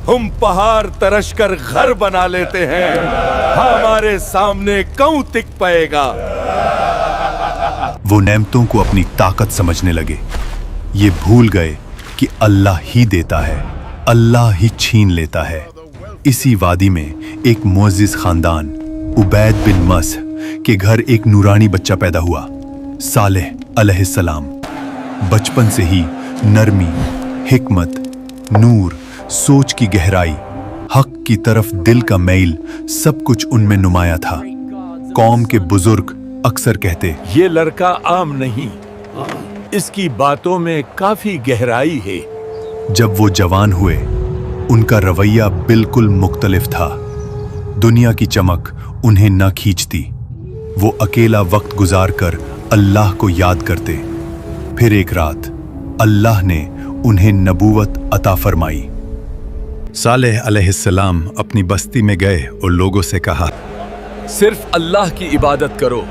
हम पहाड़ तरश कर घर बना लेते हैं, हमारे सामने कौन टिक पाएगा। वो नेमतों को अपनी ताकत समझने लगे। ये भूल गए कि अल्लाह ही देता है, अल्लाह ही छीन लेता है। इसी वादी में एक मुअज़्ज़िज़ खानदान उबैद बिन मस के घर एक नूरानी बच्चा पैदा हुआ, सालेह अलैहिस्सलाम। बचपन से ही नरमी, हिकमत, नूर, सोच की गहराई, हक की तरफ दिल का मैल, सब कुछ उनमें नुमाया था। कौम के बुजुर्ग अक्सर कहते, ये लड़का आम नहीं, इसकी बातों में काफी गहराई है। जब वो जवान हुए, उनका रवैया बिल्कुल मुख्तलिफ था। दुनिया की चमक उन्हें न खींचती। वो अकेला वक्त गुजार कर अल्लाह को याद करते। फिर एक रात अल्लाह ने उन्हें नबूवत अता फरमाई। सालेह अलैहिस्सलाम अपनी बस्ती में गए और लोगों से कहा, सिर्फ अल्लाह की इबादत करो,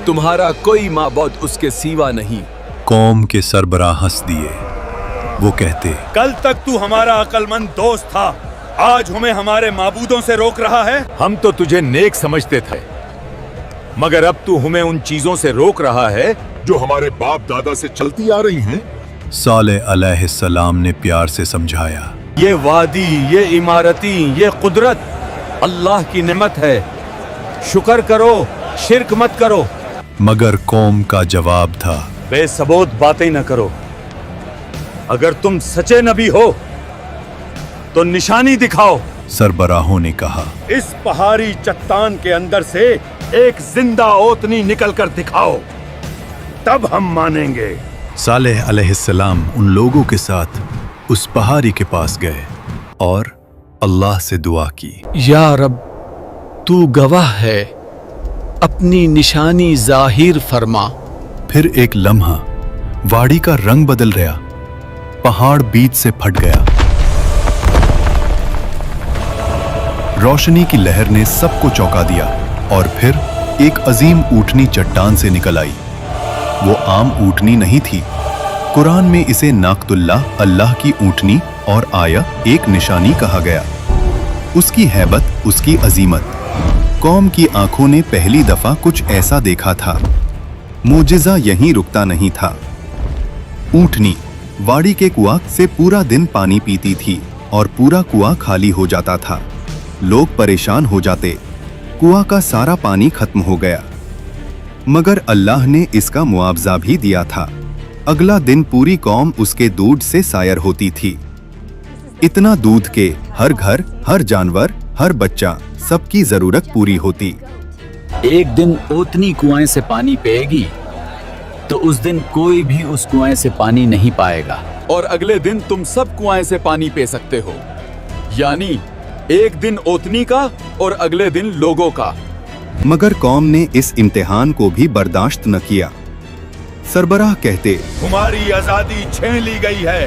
तुम्हारा कोई माबूद उसके सिवा नहीं। कौम के सरबराह हंस दिए। वो कहते, कल तक तू हमारा अक्लमंद दोस्त था, आज हमें हमारे माबूदों से रोक रहा है। हम तो तुझे नेक समझते थे, मगर अब तू हमें उन चीजों से रोक रहा है जो हमारे बाप दादा से चलती आ रही हैं। सालेह अलैहिस्सलाम ने प्यार से समझाया, ये वादी, ये इमारती, ये कुदरत अल्लाह की नेमत है, शुक्र करो, शिरक मत करो। मगर कौम का जवाब था, बेसबूत बातें न करो। अगर तुम सच्चे नबी हो तो निशानी दिखाओ। सरबराहों ने कहा, इस पहाड़ी चट्टान के अंदर से एक जिंदा ओतनी निकल कर दिखाओ, तब हम मानेंगे। सालेह अलैहिस्सलाम उन लोगों के साथ उस पहाड़ी के पास गए और अल्लाह से दुआ की, या रब, तू गवाह है, अपनी निशानी जाहिर फरमा। फिर एक लम्हा वाड़ी का रंग बदल गया, पहाड़ बीच से फट गया। रोशनी की लहर ने सबको चौंका दिया और फिर एक अजीम ऊँटनी चट्टान से निकल आई। वो आम ऊँटनी नहीं थी। कुरान में इसे नाकतुल्लाह, अल्लाह की ऊँटनी, और आया एक निशानी कहा गया। उसकी हैबत, उसकी अजीमत। कौम की आंखों ने पहली दफा कुछ ऐसा देखा था। मोजिज़ा यहीं रुकता नहीं था। ऊँटनी वाड़ी के कुआं से पूरा दिन पानी पीती थी और पूरा कुआं खाली हो जाता था। लोग परेशान हो जाते, कुआं का सारा पानी खत्म हो गया। मगर अल्लाह ने इसका मुआवजा भी दिया था। अगला दिन पूरी कौम उसके दूध से सायर होती थी। इतना दूध के हर घर, हर जानवर, हर बच्चा, सबकी जरूरत पूरी होती। एक दिन ओतनी कुआं से पानी पिएगी तो उस दिन कोई भी उस कुआं से पानी नहीं पाएगा। और अगले दिन तुम सब कुआं से पानी पी सकते हो, यानी एक दिन ओतनी का और अगले दिन लोगों का। मगर कौम ने इस इम्तिहान को भी बर्दाश्त न किया। सरबराह कहते, तुम्हारी आजादी छीन ली गई है,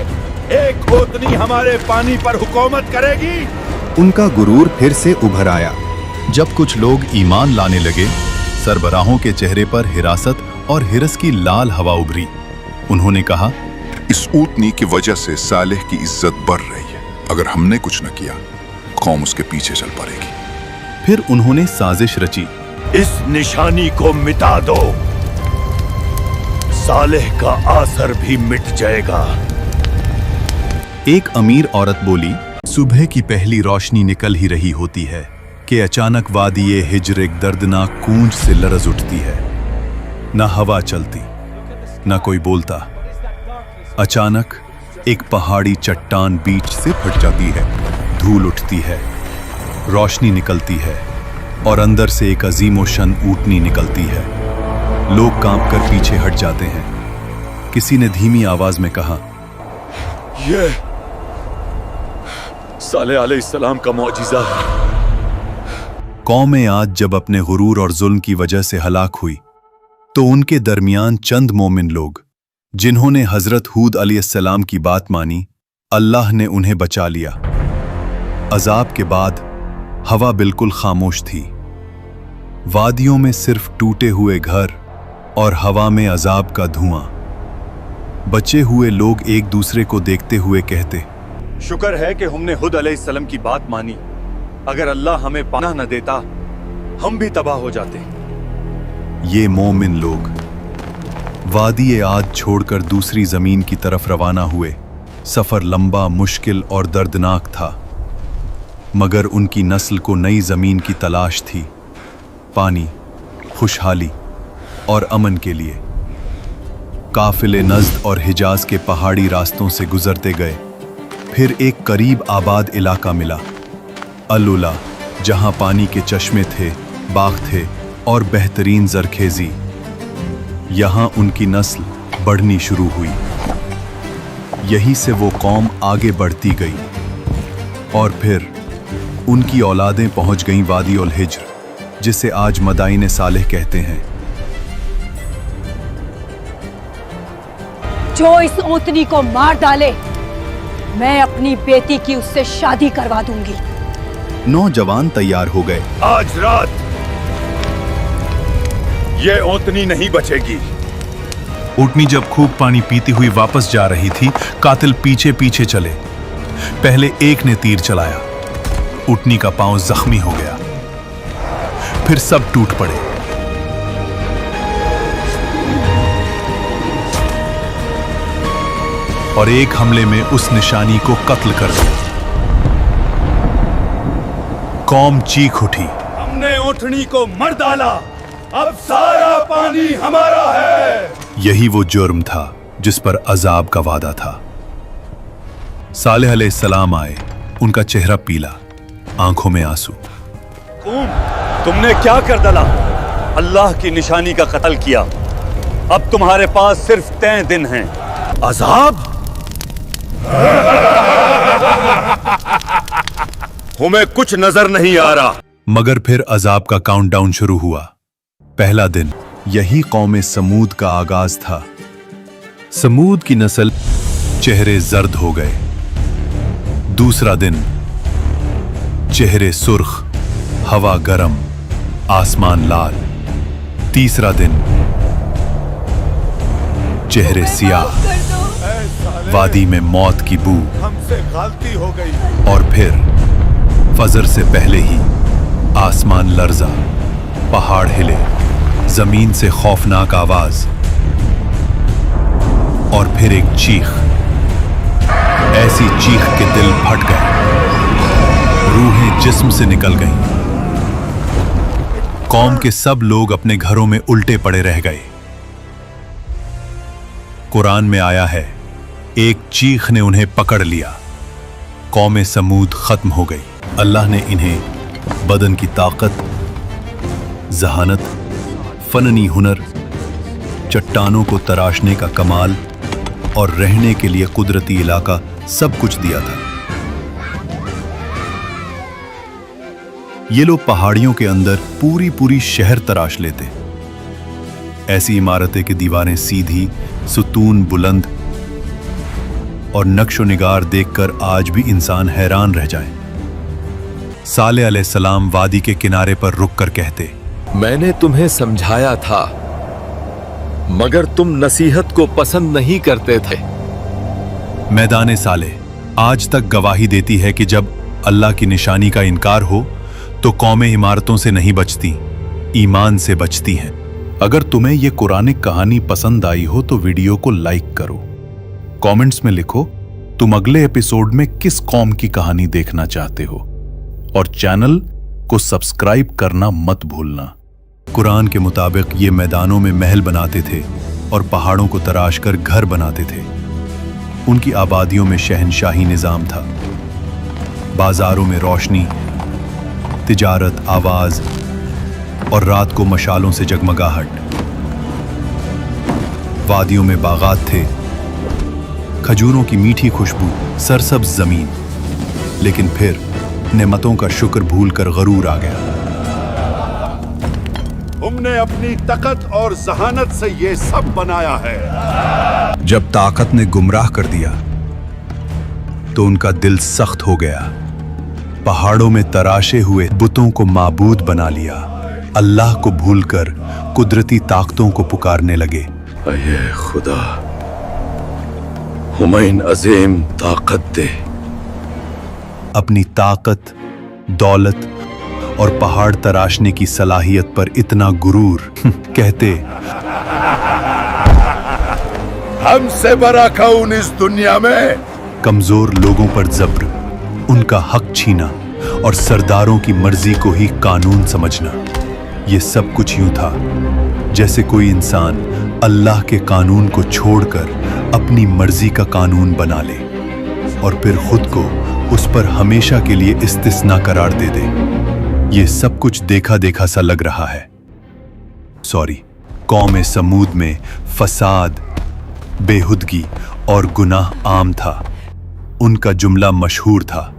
एक ओतनी हमारे पानी पर हुकूमत करेगी। उनका गुरूर फिर से उभर आया। जब कुछ लोग ईमान लाने लगे, सरबराहों के चेहरे पर हिरासत और हिरस की लाल हवा उभरी। उन्होंने कहा, इस ऊँटनी की वजह से सालेह की इज्जत बढ़ रही है। अगर हमने कुछ न किया, कौम उसके पीछे चल पड़ेगी। फिर उन्होंने साजिश रची, इस निशानी को मिटा दो, सालेह का आसर भी मिट जाएगा। एक अमीर औरत बोली, सुबह की पहली रोशनी निकल ही रही होती है कि अचानक वादिये हिज्र एक दर्दनाक गूंज से लरज उठती है। न हवा चलती, न कोई बोलता। अचानक एक पहाड़ी चट्टान बीच से फट जाती है, धूल उठती है, रोशनी निकलती है और अंदर से एक अजीमोशन ऊँटनी निकलती है। लोग कांपकर पीछे हट जाते हैं। किसी ने धीमी आवाज में कहा, ये सालेह अलैहिस्सलाम का मौजिज़ा है। कौमें आज जब अपने गुरूर और जुल्म की वजह से हलाक हुई, तो उनके दरमियान चंद मोमिन लोग, जिन्होंने हजरत हूद अलैहिस्सलाम की बात मानी, अल्लाह ने उन्हें बचा लिया। अजाब के बाद हवा बिल्कुल खामोश थी। वादियों में सिर्फ टूटे हुए घर और हवा में अजाब का धुआं। बचे हुए लोग एक दूसरे को देखते हुए कहते, शुक्र है कि हमने हुद अलैहिस्सलाम की बात मानी। अगर अल्लाह हमें पनाह न देता हम भी तबाह हो जाते। ये मोमिन लोग वादी आद छोड़कर दूसरी जमीन की तरफ रवाना हुए। सफर लंबा, मुश्किल और दर्दनाक था, मगर उनकी नस्ल को नई जमीन की तलाश थी, पानी, खुशहाली और अमन के लिए। काफिले नज़द और हिजाज के पहाड़ी रास्तों से गुजरते गए। फिर एक करीब आबाद इलाका मिला, अल-उला, जहां पानी के चश्मे थे, बाग थे और बेहतरीन जरखेजी। यहां उनकी नस्ल बढ़नी शुरू हुई। यहीं से वो कौम आगे बढ़ती गई और फिर उनकी औलादें पहुंच गईं वादी उल हिज्र, जिसे आज मदाइन सालेह कहते हैं। जो इस ओतनी को मार डाले, मैं अपनी बेटी की उससे शादी करवा दूंगी। नौजवान तैयार हो गए। आज रात ये ओतनी नहीं बचेगी। ऊँटनी जब खूब पानी पीती हुई वापस जा रही थी, कातिल पीछे पीछे चले। पहले एक ने तीर चलाया, ऊँटनी का पांव जख्मी हो गया। फिर सब टूट पड़े। और एक हमले में उस निशानी को कत्ल कर दिया। कौम चीख उठी, हमने ऊँटनी को मर डाला, अब सारा पानी हमारा है। यही वो जुर्म था जिस पर अजाब का वादा था। सालेह अलैहिस्सलाम आए, उनका चेहरा पीला, आंखों में आंसू। तुमने क्या कर डाला? अल्लाह की निशानी का कत्ल किया। अब तुम्हारे पास सिर्फ 3 दिन हैं। अजाब? हमें कुछ नजर नहीं आ रहा। मगर फिर अजाब का काउंटडाउन शुरू हुआ। पहला दिन यही कौम समूद का आगाज था। समूद की नस्ल चेहरे जर्द हो गए। दूसरा दिन चेहरे सुर्ख, हवा गरम, आसमान लाल। तीसरा दिन चेहरे सियाह, वादी में मौत की बू। हमसे गलती हो गई। और फिर फजर से पहले ही आसमान लर्जा, पहाड़ हिले, जमीन से खौफनाक आवाज और फिर एक चीख। ऐसी चीख के दिल फट गए, रूहें जिस्म से निकल गईं। कौम के सब लोग अपने घरों में उल्टे पड़े रह गए। कुरान में आया है, एक चीख ने उन्हें पकड़ लिया। कौम समूद खत्म हो गई। अल्लाह ने इन्हें बदन की ताकत, जहानत, फननी हुनर, चट्टानों को तराशने का कमाल और रहने के लिए कुदरती इलाका सब कुछ दिया था। ये लोग पहाड़ियों के अंदर पूरी पूरी शहर तराश लेते। ऐसी इमारतें की दीवारें सीधी, सुतून बुलंद और नक्शो निगार देखकर आज भी इंसान हैरान रह जाए। सालेह अलैहिस्सलाम वादी के किनारे पर रुककर कहते, मैंने तुम्हें समझाया था, मगर तुम नसीहत को पसंद नहीं करते थे। मैदान सालेह आज तक गवाही देती है कि जब अल्लाह की निशानी का इनकार हो तो कौमें इमारतों से नहीं बचती, ईमान से बचती हैं। अगर तुम्हें यह कुरानिक कहानी पसंद आई हो तो वीडियो को लाइक करो, कमेंट्स में लिखो तुम अगले एपिसोड में किस कौम की कहानी देखना चाहते हो, और चैनल को सब्सक्राइब करना मत भूलना। कुरान के मुताबिक ये मैदानों में महल बनाते थे और पहाड़ों को तराश कर घर बनाते थे। उनकी आबादियों में शहनशाही निजाम था। बाजारों में रोशनी, तिजारत, आवाज और रात को मशालों से जगमगाहट। वादियों में बागात थे, खजूरों की मीठी खुशबू, सरसब्ज जमीन। लेकिन फिर नेमतों का शुक्र भूलकर गरूर आ गया। हमने अपनी ताकत और जहानत से ये सब बनाया है। जब ताकत ने गुमराह कर दिया तो उनका दिल सख्त हो गया। पहाड़ों में तराशे हुए बुतों को माबूद बना लिया। अल्लाह को भूलकर कुदरती ताकतों को पुकारने लगे। अये खुदा, हुमैन अजीम ताकत दे, अपनी ताकत, दौलत और पहाड़ तराशने की सलाहियत पर इतना गुरूर कहते, हमसे बड़ा कौन इस दुनिया में? कमजोर लोगों पर जब्र, उनका हक छीना और सरदारों की मर्जी को ही कानून समझना, ये सब कुछ यूं था जैसे कोई इंसान अल्लाह के कानून को छोड़कर अपनी मर्जी का कानून बना ले और फिर खुद को उस पर हमेशा के लिए इस्तिस्ना करार दे दे। ये सब कुछ देखा देखा सा लग रहा है। सॉरी, कौम समूद में फसाद, बेहुदगी और गुनाह आम था। उनका जुमला मशहूर था,